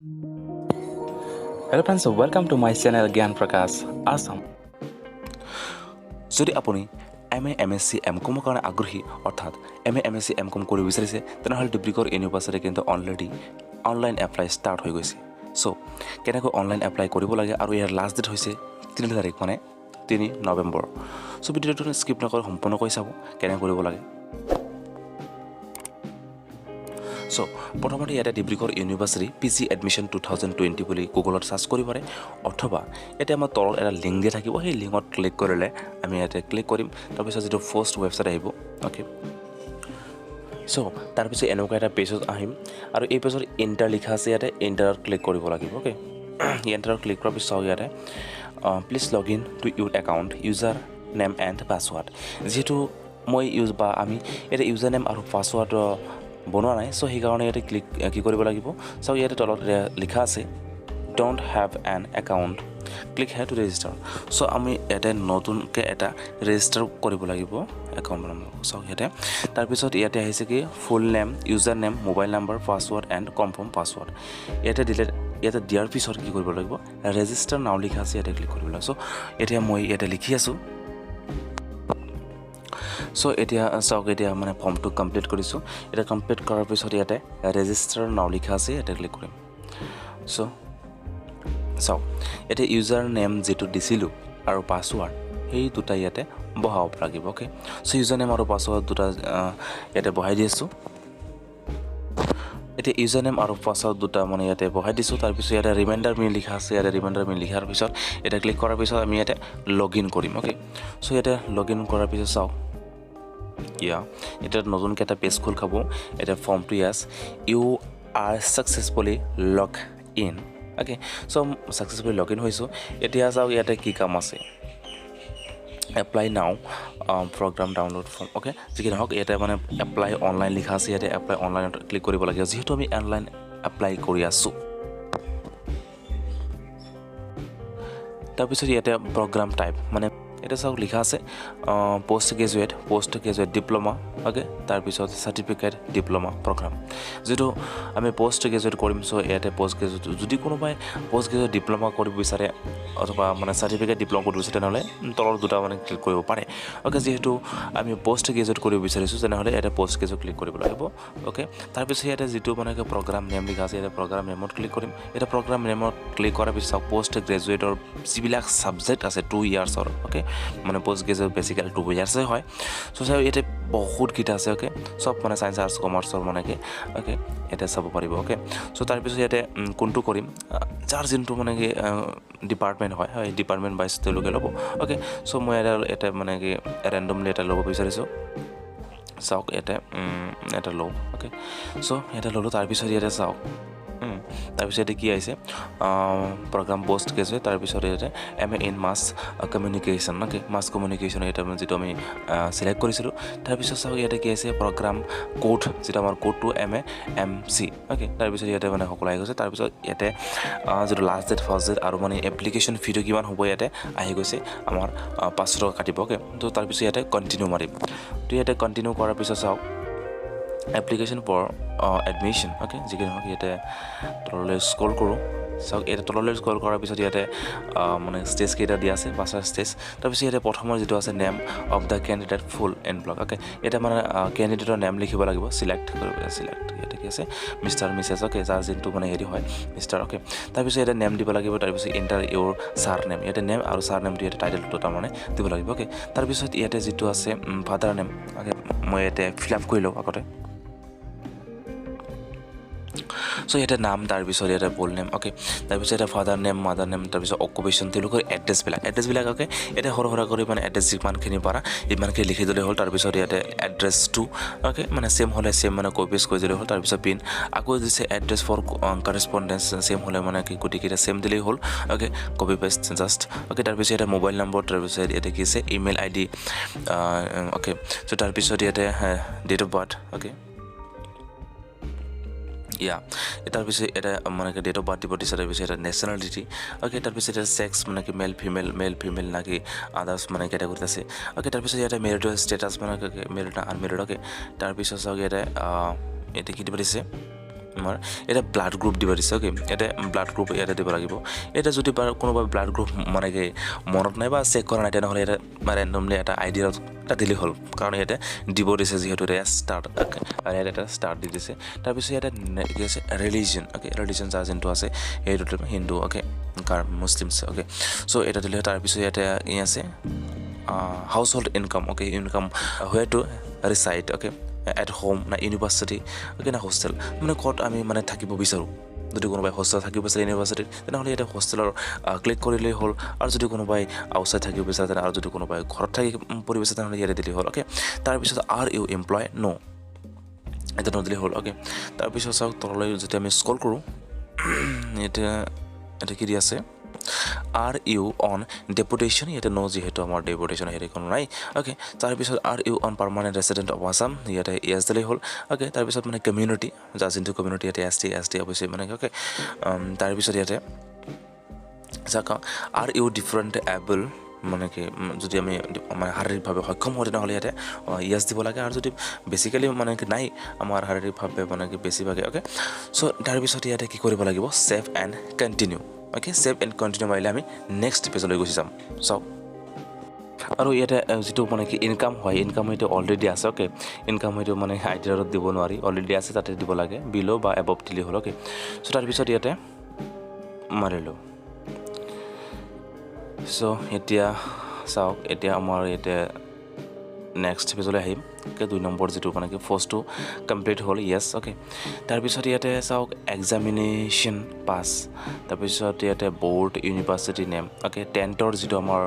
Hello friends, welcome to my channel Gyan prakash assam. যদি আপুনি MA MSc mcom কাৰণে আগ্ৰহী অৰ্থাৎ MA MSc mcom কৰিব বিচাৰিছে তেনেহলে ডিব্ৰুগড় ইউনিভাৰ্চিটি কিন্তু অলৰেডি অনলাইন এপ্লাই ষ্টাৰ্ট হৈ গৈছে সো কেনেকৈ অনলাইন এপ্লাই কৰিব লাগে আৰু ইয়াৰ লাষ্ট ডেট হৈছে 3 তাৰিখ মানে 3 নৱেম্বৰ সো ভিডিঅটো স্কিপ নকৰি সম্পূৰ্ণকৈ চাব কেনে কৰিব লাগে সো প্ৰথমতে ইয়াতে ডিব্ৰুগড় ইউনিভাৰ্চিটি PG এডমিশন 2020 বুলি গুগলত সাৰ্চ কৰি পাৰে অথবা এটা আমাৰ তলত এটা লিংক দিয়া থাকিব সেই লিংকত ক্লিক কৰিলে আমি ইয়াতে ক্লিক কৰিম তাৰপিছত যেটো ফাৰ্ষ্ট ৱেবসাইট আহিব ওকে সো তাৰপিছত এনেকুৱা এটা পেজত আহিম আৰু এই পেজত এন্টাৰ লিখা আছে ইয়াতে এন্টাৰত ক্লিক কৰিব লাগিব ওকে এন্টাৰত ক্লিক কৰাৰ পিছত ইয়াতে please log in to your account user name and password যেটো মই ইউজ বা আমি এটা ইউজাৰ নেম আৰু পাছৱৰ্ড বনোৱা নাই সো সেই কাৰণে ইয়াতে ক্লিক কি কৰিব লাগিব সো ইয়াতে তলত লিখা আছে don't have an account click here to register so আমি এটা নতুনকে এটা ৰেজিষ্টাৰ কৰিব লাগিব একাউণ্ট বনাব সো ইয়াতে তাৰ পিছত ইয়াতে আহিছে কি full name user name mobile number password and confirm password ইয়াতে ইয়াতে দিয়াৰ পিছত কি কৰিব লাগিব ৰেজিষ্টাৰ নাও লিখা আছে ইয়াতে ক্লিক কৰিব লাগিব সো এতিয়া মই ইয়াতে লিখি আছো সো এতিয়া চাওক এতিয়া মানে ফৰ্মটো কমপ্লিট কৰিছো এটা কমপ্লিট কৰাৰ পিছত ইয়াতে ৰেজিষ্টাৰ নাও লিখা আছে ইয়াতে ক্লিক কৰিম সো চাওক এটা ইউজাৰ নেম যেটো দিছিলো আৰু পাছৱৰ্ড এই দুটা ইয়াতে বহাব লাগিব ওকে সো ইউজাৰ নেম আৰু পাছৱৰ্ড দুটা ইয়াতে বহাই দিছো এটা ইউজাৰ নেম আৰু পাছৱৰ্ড দুটা মানে ইয়াতে বহাই দিছো তাৰ পিছত ইয়াতে ৰিমাইন্ডাৰ মি লিখা আছে ইয়াতে ৰিমাইন্ডাৰ মি লিখাৰ পিছত এটা ক্লিক কৰাৰ পিছত আমি ইয়াতে লগইন কৰিম ওকে সো ইয়াতে লগইন কৰাৰ পিছত চাওক এটা নতুনকৈ এটা পেজ খোল খাব এটা ফৰ্মটো yes you are successfully log in okay so successfully log in হৈছো এতিয়া চাওক ইয়াতে কি কাম আছে এপ্লাই নাও প্ৰগ্ৰাম ডাউনলোড ফৰ্ম ওকে যিকি নহওক ইয়াতে মানে এপ্লাই অনলাইন লিখা আছে ইয়াতে এপ্লাই অনলাইনত ক্লিক কৰিব লাগে যেহেতু আমি অনলাইন এপ্লাই কৰি আছো তাৰপিছত ইয়াতে প্ৰগ্ৰাম টাইপ মানে এটা চাওক লিখা আছে পোষ্ট গ্ৰেজুৱেট ডিপ্লোমা ওকে তাৰ পিছত সাৰ্টিফিকেট ডিপ্লোমা প্ৰগ্ৰাম যেটো আমি পোষ্ট গ্ৰেজুৱেট কৰিম সো ইয়াতে পোষ্ট গ্ৰেজুৱেট যদি কোনোবাই পোষ্ট গ্ৰেজুৱেট ডিপ্লোমা কৰিব বিচাৰে অথবা মানে সাৰ্টিফিকেট ডিপ্লোমা কৰিব বিচাৰে তেনেহলে তলৰ দুটা মানে ক্লিক কৰিব পাৰে ওকে যেহেতু আমি পোষ্ট গ্ৰেজুৱেট কৰিব বিচাৰিছো তেনেহলে এটা পোষ্ট গ্ৰেজুৱেট ক্লিক কৰিব লাগিব ওকে তাৰ পিছত ইয়াতে যেটো মানে প্ৰগ্ৰাম নেম লিখা আছে এটা প্ৰগ্ৰাম নেমত ক্লিক কৰিম এটা প্ৰগ্ৰাম নেমত ক্লিক কৰাৰ পিছত পোষ্ট গ্ৰেজুৱেটৰ যিবিলাক সাবজেক্ট আছে 2 ইয়াৰ্ছৰ ওকে মানে পোষ্ট গ্ৰেজুৱেট বেসিক্যালি 2 ইয়াৰ্ছই হয় সো চাই এটা বহুত কিটা আছে ওকে সব মানে সায়েন্স আৰ্টস কমাৰ্চৰ মানে কি ওকে এটা চাব পাৰিব ওকে সো তাৰ পিছত ইয়াতে কোনটো কৰিম যাৰ জিনটো মানে কি ডিপাৰ্টমেন্ট হয় ডিপাৰ্টমেন্ট বাইস তেলুকে ল'ব ওকে সো মই এটা মানে কি ৰেন্ডমলি এটা ল'ব বিচাৰিছো চাওক এটা লও ওকে সো এটা ললো তাৰ পিছত ইয়াতে চাওক তাৰপিছত এটা কি আহিছে প্ৰগ্ৰাম পোষ্ট গ্ৰেজুৱেট তাৰপিছত এটা MA in mass communication okay mass communication এটা যেটো আমি সিলেক্ট কৰিছিলো তাৰপিছত চাওক ইয়াতে কি আছে প্ৰগ্ৰাম কোড যেটা আমাৰ কোডটো MA MC ওকে তাৰপিছত ইয়াতে মানে সকলো আহি গৈছে তাৰপিছত ইয়াতে যেটো লাষ্ট ডেট ফাৰ্ষ্ট ডেট আৰু মানে এপ্লিকেশ্যন ফিটো কিমান হ'ব ইয়াতে আহি গৈছে আমাৰ 500 টকা কাটিব ওকে তো তাৰপিছত ইয়াতে কন্টিনিউ মাৰিম তো ইয়াতে কন্টিনিউ কৰাৰ পিছত চাওক application for admission okay যিকি নহওক ইয়াতে তললৈ স্ক্ৰল কৰো সো এটা তললৈ স্ক্ৰল কৰাৰ পিছত ইয়াতে মানে স্টেজ কেইটা দিয়া আছে পাঁচটা স্টেজ তাৰপিছত ইয়াতে প্ৰথমৰ যেটো আছে name of the candidate full and block okay এটা মানে ক্যান্ডিডেটৰ নেম লিখিব লাগিব সিলেক্ট কৰিব সিলেক্ট ইয়াতে কি আছে মিস্টাৰ মিসেস ওকে যাৰ জিনটো মানে হেৰি হয় মিস্টাৰ ওকে তাৰপিছত এটা নেম দিব লাগিব তাৰপিছত এন্টাৰ ইউৰ সাৰ নেম ইয়াতে নেম আৰু সাৰ নেমটো ইয়াতে টাইটেল দুটা মানে দিব লাগিব ওকে তাৰপিছত ইয়াতে যেটো আছে ফাদাৰ নেম ওকে মই ইয়াতে ফিল আপ কৰি লও আগতে সো এটা নাম তাৰ পিছত এটা ফুল নেম ওকে তাৰ পিছত এটা ফাদাৰ নেম মাদাৰ নেম তাৰ পিছত অকুপেশন তেলুকৰ এড্ৰেছ বিলাক ওকে এটা হৰহৰা কৰি মানে এড্ৰেছ যিমানখিনি পাৰা ইমানখিনি লিখি দিলে হ'ল তাৰ পিছত ইয়াতে এড্ৰেছটো ওকে মানে সেম হলে সেম মানে কপি পেস্ট কৰি দিলে হ'ল তাৰ পিছত পিন আকৌ দিছে এড্ৰেছ ফৰ কৰেসপন্ডেন্স সেম হলে মানে কি গুটিকিটা সেম দিলেই হ'ল okay copy paste just okay তাৰ পিছত এটা মোবাইল নম্বৰ তাৰ পিছত এটা কি আছে ইমেইল আইডি ওকে সো তাৰ পিছত ইয়াতে ডেট অফ বাৰ্থ ওকে তাৰ পিছত এটা মানে ডেট অফ বাৰ্থ দিব দিছে তাৰ পিছত এটা নেশ্যনেলিটি ওকে তাৰ পিছত এটা সেক্স মানে কি মেল ফিমেল নাকি আদাৰ্স মানে ক্যাটাগৰীত আছে ওকে তাৰ পিছত এটা মেৰিটেল ষ্টেটাস মানে মেৰিড না আনমেৰিড ওকে তাৰ পিছত চাওক এটা কি দিব দিছে আমাৰ এটা ব্লাড গ্ৰুপ দিব দিছে ওকে এটা ব্লাড গ্ৰুপ ইয়াতে দিব লাগিব এটা যদি কোনোবা ব্লাড গ্ৰুপ মানে কি মনত নাই বা চেক কৰা নাই তেনেহ'লে এটা ৰেণ্ডমলি এটা আইডিয়া এটা দিলে হ'ল কাৰণ ইয়াতে দিব দিছে যিহেতু এটা ষ্টাৰ্ট আৰু ইয়াতে এটা ষ্টাৰ্ট দি দিছে তাৰপিছত ইয়াতে কি আছে ৰিলিজন ওকে ৰিলিজন যাৰ যোনটো আছে সেইটো হিন্দু ওকে কাৰ মুছলিমছ ওকে চ' এটা দিলে তাৰপিছত ইয়াতে ই আছে household income okay income where to reside okay at home না ইউনিভাৰ্চিটি ওকে না হোষ্টেল মানে ক'ত আমি মানে থাকিব বিচাৰোঁ যদি কোনোবাই হোষ্টেল থাকিব বিচাৰে ইউনিভাৰ্চিটিত তেনেহ'লে ইয়াতে হোষ্টেলৰ ক্লিক কৰিলেই হ'ল আৰু যদি কোনোবাই আউটছাইড থাকিব বিচাৰে তেনে আৰু যদি কোনোবাই ঘৰত থাকি পঢ়িব বিচাৰে তেনেহ'লে ইয়াতে দিলেই হ'ল ওকে তাৰপিছত আৰ ইউ এমপ্লয় ন' এটা নদিলেই হ'ল ওকে তাৰপিছত চাওক তললৈ যেতিয়া আমি স্ক্ৰল কৰোঁ এটা কি দি আছে আৰ ইউ অন ডেপুটেশ্যন ইয়াতে ন' যিহেতু আমাৰ ডেপুটেশ্যন হেৰি কোনো নাই ওকে তাৰপিছত are you on permanent resident of Assam ইয়াতে ইয়েছ দিলেই হ'ল ওকে তাৰপিছত মানে কমিউনিটি যাৰ যোনটো কমিউনিটি ইয়াতে এছ টি অৱশ্যে মানে ওকে তাৰপিছত ইয়াতে চাওক আৰ ইউ ডিফাৰেণ্ট এবল মানে কি যদি আমি মানে শাৰীৰিকভাৱে সক্ষম হওঁ তেনেহ'লে ইয়াতে ইয়েছ দিব লাগে আৰু যদি বেছিকেলি মানে কি নাই আমাৰ শাৰীৰিকভাৱে মানে কি বেছিভাগে ওকে চ' তাৰপিছত ইয়াতে কি কৰিব লাগিব save and continue okay save and continue মাৰিলে আমি নেক্সট পেজলৈ গুচি যাম চাওক আৰু ইয়াতে যিটো মানে কি ইনকাম হয় ইনকাম সেইটো অলৰেডি আছে ওকে ইনকাম সেইটো মানে আইডিয়াৰত দিব নোৱাৰি অলৰেডি আছে তাতে দিব লাগে বিল' বা এবভ দিলেই হ'ল ওকে চ' তাৰপিছত ইয়াতে মাৰিলোঁ চ' এতিয়া চাওক এতিয়া আমাৰ ইয়াতে নেক্সট পেজলৈ আহিম ওকে 2 নম্বৰ যিটো মানে কি ফাৰ্ষ্টটো কমপ্লিট হ'ল ইয়েছ ওকে তাৰপিছত ইয়াতে চাওক এক্সামিনেশ্যন পাছ তাৰপিছত ইয়াতে বৰ্ড ইউনিভাৰ্চিটি নেম ওকে 10ৰ যিটো আমাৰ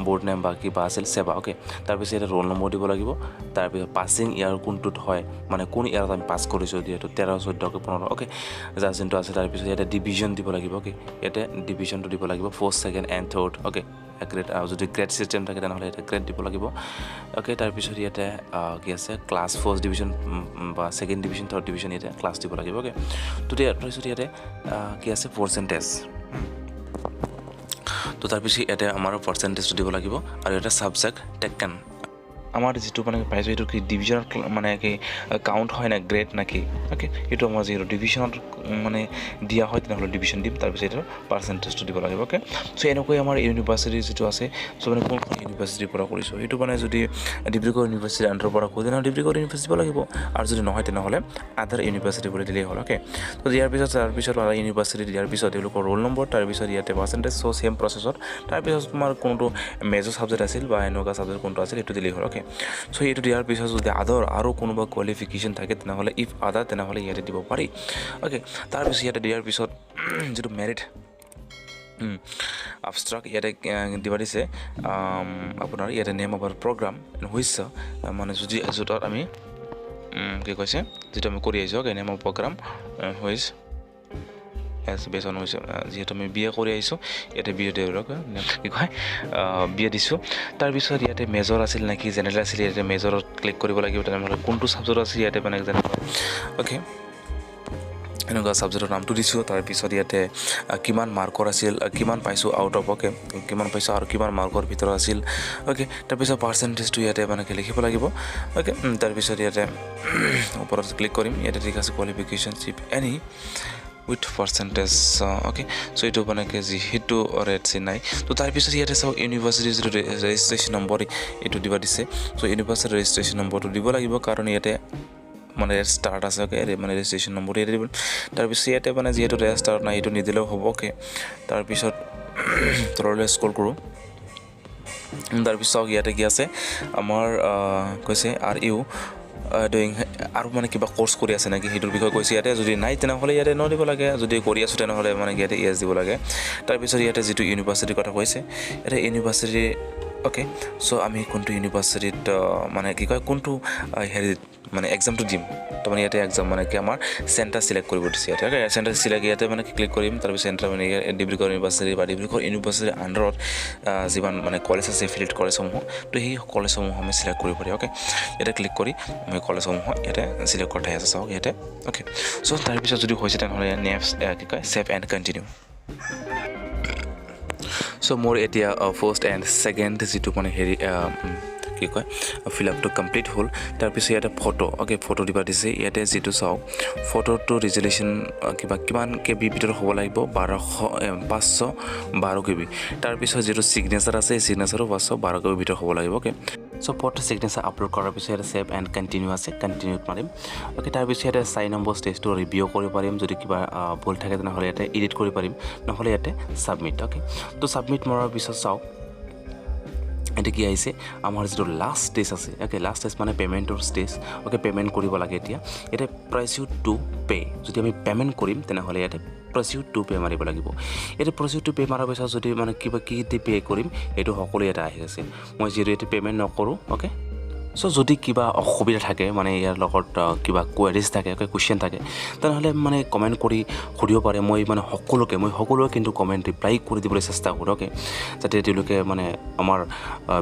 বৰ্ড নেম বা কিবা আছিল সেৱা ওকে তাৰপিছত ইয়াতে ৰোল নম্বৰ দিব লাগিব তাৰপিছত পাছিং ইয়াৰ কোনটোত হয় মানে কোন ইয়াৰত আমি পাছ কৰিছোঁ যিহেতু 13 14 15 ওকে যাৰ যোনটো আছে তাৰপিছত ইয়াতে ডিভিজন দিব লাগিব ওকে ইয়াতে ডিভিজনটো দিব লাগিব first second and third okay grade যদি গ্ৰেড চিষ্টেম থাকে তেনেহ'লে ইয়াতে গ্ৰেড দিব লাগিব ওকে তাৰপিছত ইয়াতে কি আছে ক্লাছ ফাৰ্ষ্ট ডিভিজন বা ছেকেণ্ড ডিভিজন থাৰ্ড ডিভিজন ইয়াতে ক্লাছ দিব লাগিব ওকে তো তাৰপিছত ইয়াতে কি আছে পাৰ্চেণ্টেজ তো তাৰপিছত ইয়াতে আমাৰ পাৰ্চেণ্টেজটো দিব লাগিব আৰু এটা ছাবজেক্ট টেকেন আমাৰ যিটো মানে পাইছোঁ এইটো কি ডিভিজনত মানে কি কাউণ্ট হয় না গ্ৰেড না কি ওকে এইটো আমাৰ যিহেতু ডিভিজনত মানে দিয়া হয় তেনেহ'লে ডিভিজন দিম তাৰপিছত এইটো পাৰ্চেণ্টেজটো দিব লাগিব ওকে চ' এনেকৈ আমাৰ ইউনিভাৰ্চিটি যিটো আছে চ' মানে কোনখন ইউনিভাৰ্চিটিৰ পৰা কৰিছোঁ সেইটো মানে যদি ডিব্ৰুগড় ইউনিভাৰ্চিটিৰ আণ্ডাৰৰ পৰা কৰোঁ তেনেহ'লে ডিব্ৰুগড় ইউনিভাৰ্চিটি দিব লাগিব আৰু যদি নহয় তেনেহ'লে আদাৰ ইউনিভাৰ্চিটি বুলি দিলেই হ'ল ওকে ত' দিয়াৰ পিছত তাৰপিছত ইউনিভাৰ্চিটি দিয়াৰ পিছত তেওঁলোকৰ ৰোল নম্বৰ তাৰপিছত ইয়াতে পাৰ্চেণ্টেজ চ' ছেম প্ৰচেছত তাৰপিছত তোমাৰ কোনটো মেজৰ ছাবজেক্ট আছিল বা এনেকুৱা ছাবজেক্ট কোনটো আছিল সেইটো দিলেই হ'ল ওকে চ' এইটো দিয়াৰ পিছত যদি আদাৰ আৰু কোনোবা কোৱালিফিকেশ্যন থাকে তেনেহ'লে ইফ আদাৰ তেনেহ'লে ইয়াতে দিব পাৰি ওকে তাৰপিছত ইয়াতে দিয়াৰ পিছত যিটো মেৰিট abstract ইয়াতে দিব দিছে আপোনাৰ ইয়াতে নেম অফ প্ৰগ্ৰাম হৈছে মানে যদি য'ত আমি কি কৈছে যিটো আমি কৰি আহিছোঁ নেম অফ প্ৰগ্ৰাম হৈছ বেছন হৈছে যিহেতু আমি বি এ কৰি আহিছোঁ ইয়াতে বি এ কি কয় বি এ দিছোঁ তাৰপিছত ইয়াতে মেজৰ আছিল নেকি জেনেৰেল আছিল ইয়াতে মেজৰত ক্লিক কৰিব লাগিব তেনেহ'লে কোনটো ছাবজেক্ট আছে ইয়াতে মানে যেনেকুৱা অ'কে এনেকুৱা ছাবজেক্টৰ নামটো দিছোঁ তাৰপিছত ইয়াতে কিমান মাৰ্কৰ আছিল কিমান পাইছোঁ আউট অফ অ'কে কিমান পাইছোঁ আৰু কিমান মাৰ্কৰ ভিতৰত আছিল অ'কে তাৰপিছত পাৰ্চেণ্টেজটো ইয়াতে মানে লিখিব লাগিব অ'কে তাৰপিছত ইয়াতে ওপৰত ক্লিক কৰিম ইয়াতে ঠিক আছে কোৱালিফিকেশ্যন চিপ any with percentage okay so' এইটো মানে কি যিহেতু ৰেট চি নাই তো তাৰপিছত ইয়াতে চাওক ইউনিভাৰ্চিটিৰ যিটো ৰেজিষ্ট্ৰেশ্যন নম্বৰ এইটো দিব দিছে চ' ইউনিভাৰ্চিটিৰ ৰেজিষ্ট্ৰেশ্যন নম্বৰটো দিব লাগিব কাৰণ ইয়াতে মানে ষ্টাৰ্ট আছে অ'কে মানে ৰেজিষ্ট্ৰেশ্যন নম্বৰ ইয়াতে দিব তাৰপিছত ইয়াতে মানে যিহেতু ষ্টাৰ্ট নাই এইটো নিদিলেও হ'ব অ'কে তাৰপিছত তললৈ স্ক্ৰল কৰোঁ তাৰপিছত ইয়াতে কি আছে আমাৰ কৈছে আৰ ইউ ডুইং আৰু মানে কিবা কোৰ্চ কৰি আছে নেকি সেইটোৰ বিষয়ে কৈছে ইয়াতে যদি নাই তেনেহ'লে ইয়াতে ন দিব লাগে যদি কৰি আছোঁ তেনেহ'লে মানে ইয়াতে ইয়েছ দিব লাগে তাৰপিছত ইয়াতে যিটো ইউনিভাৰ্চিটিৰ কথা কৈছে ইয়াতে ইউনিভাৰ্চিটি অ'কে চ' আমি কোনটো ইউনিভাৰ্চিটিত মানে কি কয় কোনটো হেৰিত মানে এক্সামটো দিম তো মানে ইয়াতে এক্সাম মানে কি আমাৰ চেণ্টাৰ চিলেক্ট কৰিব দিছে ইয়াতে অ'কে চেণ্টাৰ চিলেক্ট ইয়াতে মানে ক্লিক কৰিম তাৰপিছত চেণ্টাৰ মানে ডিব্ৰুগড় ইউনিভাৰ্চিটি বা ডিব্ৰুগড় ইউনিভাৰ্চিটিৰ আণ্ডাৰত যিমান মানে কলেজ আছে এফিলিয়েট কলেজসমূহ তো সেই কলেজসমূহ আমি চিলেক্ট কৰিব পাৰি অ'কে ইয়াতে ক্লিক কৰি আমি কলেজসমূহ ইয়াতে চিলেক্ট কৰি আছে চাওক ইয়াতে অ'কে চ' তাৰপিছত যদি হৈছে তেনেহ'লে নেক্সট কি কয় ছেভ এণ্ড কণ্টিনিউ চ' মোৰ এতিয়া ফাৰ্ষ্ট এণ্ড ছেকেণ্ড যিটো মানে হেৰি কি কয় ফিল আপটো কমপ্লিট হ'ল তাৰপিছত ইয়াতে ফটো অ'কে ফটো দিবা দিছে ইয়াতে যিটো চাওক ফটোটো ৰিজলিউশ্যন কিমান কেবি ভিতৰত হ'ব লাগিব 512 কেবি তাৰপিছত যিটো ছিগনেচাৰ আছে এই ছিগনেচাৰো 512 কেবি ভিতৰত হ'ব লাগিব okay so' photo signature upload কৰাৰ পিছত ইয়াতে ছেভ এণ্ড কণ্টিনিউ আছে কণ্টিনিউত মাৰিম অ'কে তাৰপিছত ইয়াতে 4 নম্বৰ ষ্টেজটো ৰিভিউ কৰিব পাৰিম যদি কিবা ভুল থাকে তেনেহ'লে ইয়াতে এডিট কৰিব পাৰিম নহ'লে ইয়াতে ছাবমিট অ'কে তো ছাবমিট মৰাৰ পিছত চাওক এটা কি আহিছে আমাৰ যিটো লাষ্ট ষ্টেজ আছে অ'কে লাষ্ট ষ্টেজ মানে পে'মেণ্টৰ ষ্টেজ অ'কে পে'মেণ্ট কৰিব লাগে এতিয়া প্ৰচিউড টু পে' যদি আমি পে'মেণ্ট কৰিম তেনেহ'লে ইয়াতে প্ৰচিউড টু পে' মাৰিব লাগিব এতিয়া প্ৰচিউড টু পে' মাৰাৰ পিছত যদি মানে কিবা কি দি পে' কৰিম এইটো সকলো ইয়াতে আহি আছে মই যিহেতু এতিয়া পে'মেণ্ট নকৰোঁ অ'কে চ' যদি কিবা অসুবিধা থাকে মানে ইয়াৰ লগত কিবা কুৱেৰিজ থাকে কুৱেশ্যন থাকে তেনেহ'লে মানে কমেণ্ট কৰি সুধিব পাৰে মই সকলোকে কিন্তু কমেণ্ট ৰিপ্লাই কৰি দিবলৈ চেষ্টা কৰোঁ অ'কে যাতে তেওঁলোকে মানে আমাৰ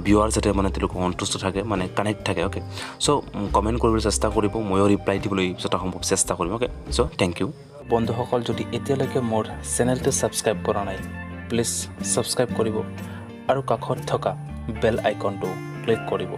ভিউৱাৰ যাতে মানে তেওঁলোকে সন্তুষ্ট থাকে মানে কানেক্ট থাকে অ'কে চ' কমেণ্ট কৰিবলৈ চেষ্টা কৰিব ময়ো ৰিপ্লাই দিবলৈ যথাসম্ভৱ চেষ্টা কৰিম অ'কে চ' থেংক ইউ বন্ধুসকল যদি এতিয়ালৈকে মোৰ চেনেলটো ছাবস্ক্ৰাইব কৰা নাই প্লিজ ছাবস্ক্ৰাইব কৰিব আৰু কাষত থকা বেল আইকনটো ক্লিক কৰিব